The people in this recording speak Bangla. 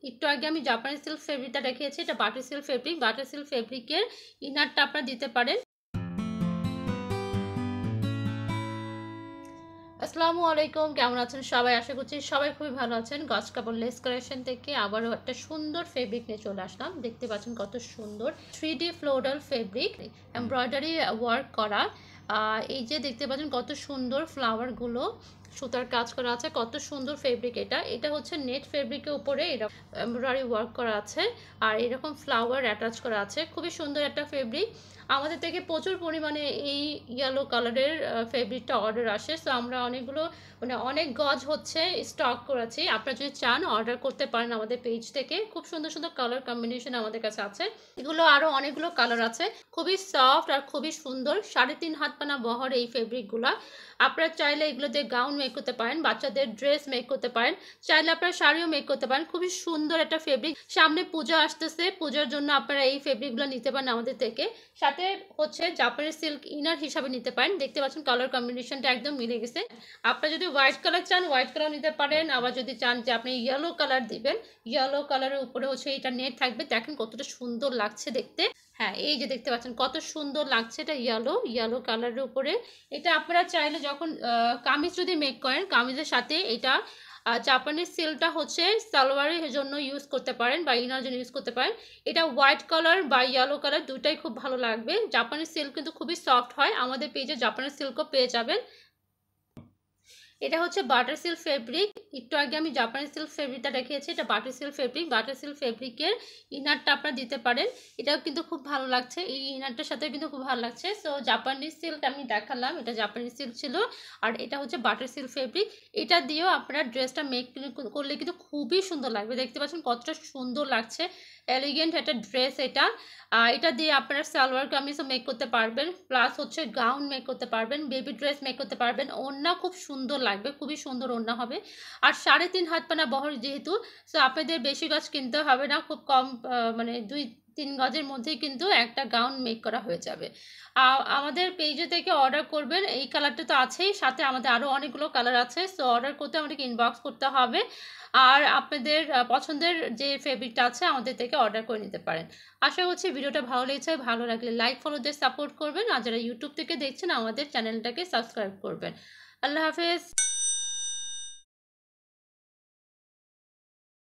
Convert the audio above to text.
একটু আগে আমি জাপানি সিল্ক ফেব্রিকটা দেখিয়েছি, এটা butter silk fabric. Butter silk ফেব্রিকের ইনারটা আপনারা দিতে পারেন। আসসালামু আলাইকুম, কেমন আছেন সবাই? আশা করছি সবাই খুবই ভালো আছেন। গজ কাপড় লেস কালেকশন থেকে আবারও একটা সুন্দর ফেব্রিক নিয়ে চলে আসলাম। দেখতে পাচ্ছেন কত সুন্দর 3D floral fabric, embroidery work করা। এই যে দেখতে পাচ্ছেন কত সুন্দর ফ্লাওয়ারগুলো সুতার কাজ করা আছে, কত সুন্দর ফেব্রিক। এটা হচ্ছে নেট ফেব্রিকের উপরে এরকম এমব্রয়ডারি ওয়ার্ক করা আছে আর এরকম ফ্লাওয়ার অ্যাটাচ করা আছে। খুবই সুন্দর একটা ফেব্রিক। আমাদের থেকে প্রচুর পরিমাণে এই ইয়েলো কালারের ফেব্রিকটা অর্ডার আসে। সো আমরা অনেক গজ হচ্ছে স্টক করেছি। আপনারা যদি চান অর্ডার করতে পারেন আমাদের পেজ থেকে। খুব সুন্দর সুন্দর কালার কম্বিনেশন আমাদের কাছে আছে। এগুলো আরও অনেকগুলো কালার আছে, খুবই সফট আর খুবই সুন্দর। 3.5 হাত পানা বহর এই ফেব্রিকগুলা। আপনারা চাইলে এগুলো দিয়ে গাউন মেক করতে পারেন, বাচ্চাদের ড্রেস মেক করতে পারেন, চাইলে আপনারা শাড়িও মেক করতে পারেন। খুবই সুন্দর একটা ফেব্রিক। সামনে পূজা আসতেছে, পূজার জন্য আপনারা এই ফেব্রিকগুলো নিতে পারেন আমাদের থেকে। সাথে হচ্ছে জাপানি সিল্ক ইনার হিসাবে নিতে পারেন। দেখতে পাচ্ছেন কালার কম্বিনেশনটা একদম মিলে গেছে। আপনারা যদি হোয়াইট কালার চান হোয়াইট কালার নিতে পারেন, আবার যদি চান যে আপনি ইয়েলো কালার দিবেন, ইয়েলো কালারের উপরে হচ্ছে এটা নেট থাকবে। দেখেন কতটা সুন্দর লাগছে দেখতে। হ্যাঁ, এই যে দেখতে পাচ্ছেন কত সুন্দর লাগছে, এটা ইয়েলো কালারের উপরে। এটা আপনারা চাইলে যখন কামিজ যদি মেক করেন, কামিজের সাথে এটা জাপানিজ সিল্কটা হচ্ছে সালোয়ারের জন্য ইউজ করতে পারেন বা ইনার জন্য ইউজ করতে পারেন। এটা হোয়াইট কালার বা ইয়েলো কালার দুটাই খুব ভালো লাগবে। জাপানিজ সিল্ক কিন্তু খুবই সফট হয়। আমাদের পেজে জাপানিজ সিল্কও পেয়ে যাবেন। এটা হচ্ছে বাটার সিল্ক ফেব্রিক। একটু আগে আমি জাপানি সিল্ক ফেব্রিকটা দেখিয়েছি, এটা butter silk fabric. Butter silk ফেব্রিকের ইনারটা আপনারা দিতে পারেন। এটাও কিন্তু খুব ভালো লাগছে, এই ইনারটার সাথে কিন্তু খুব ভালো লাগছে। সো জাপানি সিল্ক আমি দেখালাম, এটা জাপানি সিল্ক ছিল। আর এটা হচ্ছে বাটার সিল্ক ফেব্রিক। এটা দিয়েও আপনারা ড্রেসটা মেক করলে কিন্তু খুবই সুন্দর লাগবে। দেখতে পাচ্ছেন কতটা সুন্দর লাগছে, এলিগেন্ট একটা ড্রেস এটা। এটা দিয়ে আপনারা সালোয়ার কামিজও মেক করতে পারবেন, প্লাস হচ্ছে গাউন মেক করতে পারবেন, বেবি ড্রেস মেক করতে পারবেন। ওড়না খুব সুন্দর লাগবে, খুবই সুন্দর ওড়না হবে। আর 3.5 হাত পানা বহর যেহেতু, সো আপনাদের বেশি গজ কিনতে হবে না, খুব কম মানে 2-3 গজের মধ্যেই কিন্তু একটা গাউন মেক করা হয়ে যাবে। আমাদের পেজে থেকে অর্ডার করবেন। এই কালারটা তো আছেই, সাথে আমাদের আরও অনেকগুলো কালার আছে। সো অর্ডার করতে আমাদেরকে ইনবক্স করতে হবে। আর আপনাদের পছন্দের যে ফেব্রিকটা আছে আমাদের থেকে অর্ডার করে নিতে পারেন। আশা করছি ভিডিওটা ভালো লেগেছে। ভালো লাগলে লাইক ফলো দিয়ে সাপোর্ট করবেন, আর যারা ইউটিউব থেকে দেখছেন আমাদের চ্যানেলটাকে সাবস্ক্রাইব করবেন। আল্লাহ হাফেজ।